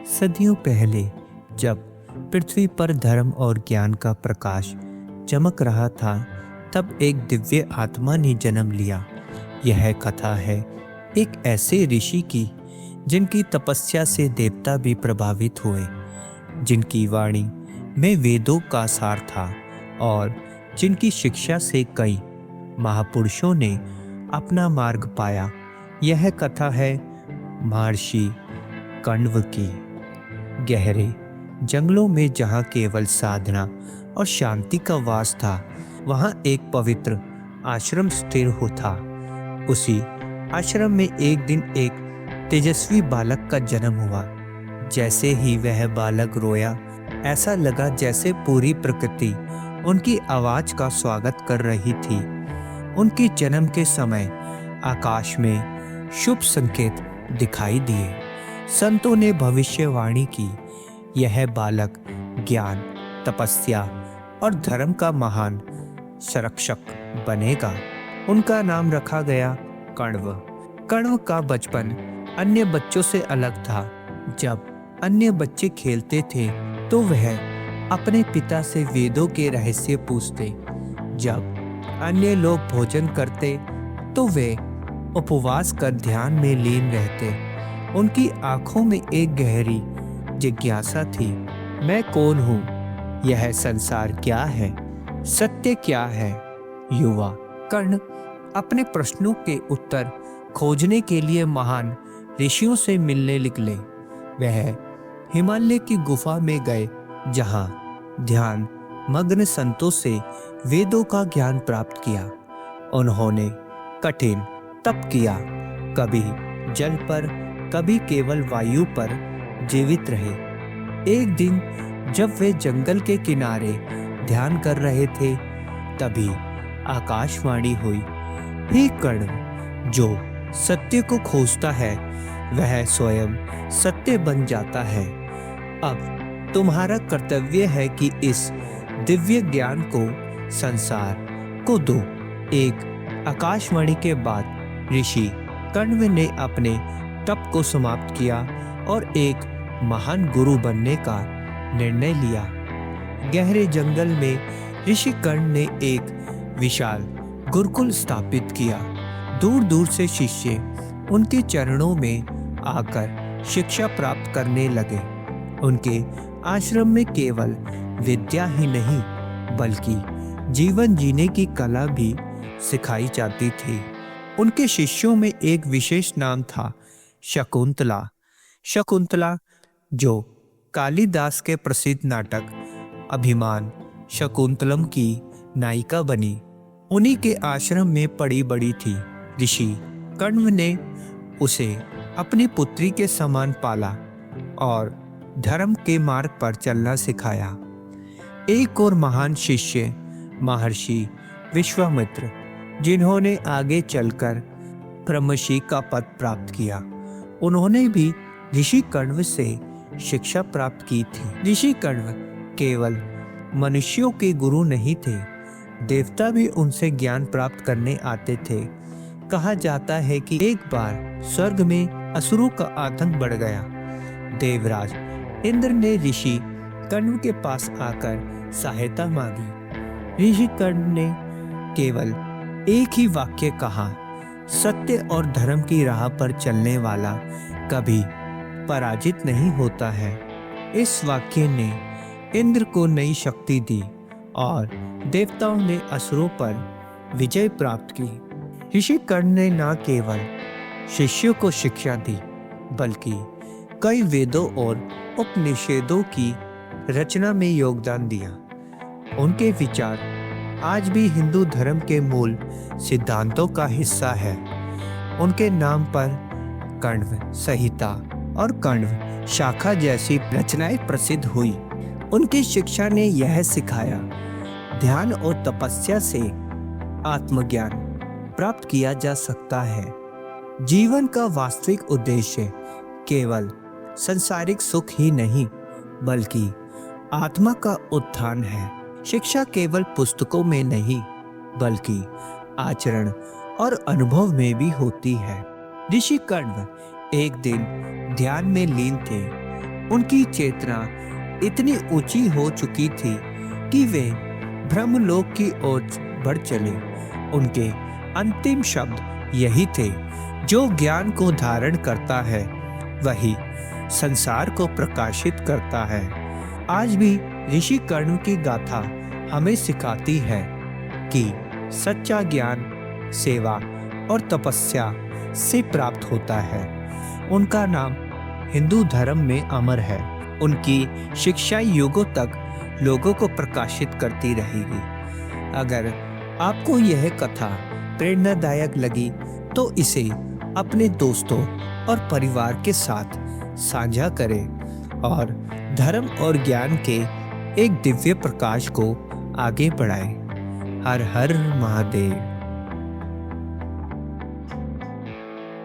सदियों पहले जब पृथ्वी पर धर्म और ज्ञान का प्रकाश चमक रहा था, तब एक दिव्य आत्मा ने जन्म लिया। यह कथा है एक ऐसे ऋषि की जिनकी तपस्या से देवता भी प्रभावित हुए, जिनकी वाणी में वेदों का सार था और जिनकी शिक्षा से कई महापुरुषों ने अपना मार्ग पाया। यह कथा है महर्षि कण्व की। गहरे जंगलों में जहाँ केवल साधना और शांति का वास था, वहाँ एक पवित्र आश्रम स्थिर हो था। उसी आश्रम में एक दिन एक तेजस्वी बालक का जन्म हुआ। जैसे ही वह बालक रोया, ऐसा लगा जैसे पूरी प्रकृति उनकी आवाज का स्वागत कर रही थी। उनके जन्म के समय आकाश में शुभ संकेत दिखाई दिए। संतों ने भविष्यवाणी की, यह बालक ज्ञान, तपस्या और धर्म का महान संरक्षक बनेगा। उनका नाम रखा गया कण्व। कण्व का बचपन अन्य बच्चों से अलग था। जब अन्य बच्चे खेलते थे तो वह अपने पिता से वेदों के रहस्य पूछते। जब अन्य लोग भोजन करते तो वे उपवास कर ध्यान में लीन रहते। उनकी आंखों में एक गहरी जिज्ञासा थी, मैं कौन हूँ? यह संसार क्या है? सत्य क्या है? युवा कर्ण अपने प्रश्नों के उत्तर खोजने के लिए महान ऋषियों से मिलने निकले। वह हिमालय की गुफा में गए, जहाँ ध्यान मग्न संतों से वेदों का ज्ञान प्राप्त किया। उन्होंने कठिन तप किया, कभी जल पर, कभी केवल वायु पर जीवित रहे। एक दिन जब वे जंगल के किनारे ध्यान कर रहे थे, तभी आकाशवाणी हुई, हे कर्ण, जो सत्य को खोजता है वह स्वयं सत्य बन जाता है। अब तुम्हारा कर्तव्य है कि इस दिव्य ज्ञान को संसार को दो। एक आकाशवाणी के बाद ऋषि कण्व ने अपने तप को समाप्त किया और एक महान गुरु बनने का निर्णय लिया। गहरे जंगल में ऋषि कण्व ने एक विशाल गुरुकुल स्थापित किया। दूर दूर से शिष्य उनके चरणों में आकर शिक्षा प्राप्त करने लगे। उनके आश्रम में केवल विद्या ही नहीं, बल्कि जीवन जीने की कला भी सिखाई जाती थी। उनके शिष्यों में एक विशेष नाम था शकुंतला। शकुंतला, जो कालिदास के प्रसिद्ध नाटक अभिमान शकुंतलम की नायिका बनी, उन्हीं के आश्रम में पड़ी बड़ी थी। ऋषि कण्व ने उसे अपनी पुत्री के समान पाला और धर्म के मार्ग पर चलना सिखाया। एक और महान शिष्य महर्षि विश्वामित्र, जिन्होंने आगे चलकर ब्रह्मर्षि का पद प्राप्त किया, उन्होंने भी ऋषि कण्व से शिक्षा प्राप्त की थी। ऋषि कण्व केवल मनुष्यों के गुरु नहीं थे, देवता भी उनसे ज्ञान प्राप्त करने आते थे। कहा जाता है कि एक बार स्वर्ग में असुरों का आतंक बढ़ गया। देवराज इंद्र ने ऋषि कण्व के पास आकर सहायता मांगी। ऋषि कण्व ने केवल एक ही वाक्य कहा, सत्य और धर्म की राह पर चलने वाला कभी पराजित नहीं होता है। इस वाक्य ने इंद्र को नई शक्ति दी और देवताओं ने असुरों पर विजय प्राप्त की। ऋषि कर्ण ने न केवल शिष्यों को शिक्षा दी, बल्कि कई वेदों और उपनिषदों की रचना में योगदान दिया। उनके विचार आज भी हिंदू धर्म के मूल सिद्धांतों का हिस्सा है। उनके नाम पर कण्व संहिता और कण्व शाखा जैसी रचनाएं प्रसिद्ध हुई। उनकी शिक्षा ने यह सिखाया, ध्यान और तपस्या से आत्मज्ञान प्राप्त किया जा सकता है। जीवन का वास्तविक उद्देश्य केवल सांसारिक सुख ही नहीं, बल्कि आत्मा का उत्थान है। शिक्षा केवल पुस्तकों में नहीं, बल्कि आचरण और अनुभव में भी होती है। ऋषि कण्व एक दिन ध्यान में लीन थे। उनकी चेतना इतनी ऊंची हो चुकी थी कि वे ब्रह्मलोक की ओर बढ़ चले। उनके अंतिम शब्द यही थे, जो ज्ञान को धारण करता है वही संसार को प्रकाशित करता है। आज भी ऋषि कर्ण की गाथा हमें सिखाती है कि सच्चा ज्ञान सेवा और तपस्या से प्राप्त होता है। उनका नाम हिंदू धर्म में अमर है। उनकी शिक्षा युगों तक लोगों को प्रकाशित करती रहेगी। अगर आपको यह कथा प्रेरणादायक लगी तो इसे अपने दोस्तों और परिवार के साथ साझा करें और धर्म और ज्ञान के एक दिव्य प्रकाश को आगे बढ़ाएं। हर हर महादेव।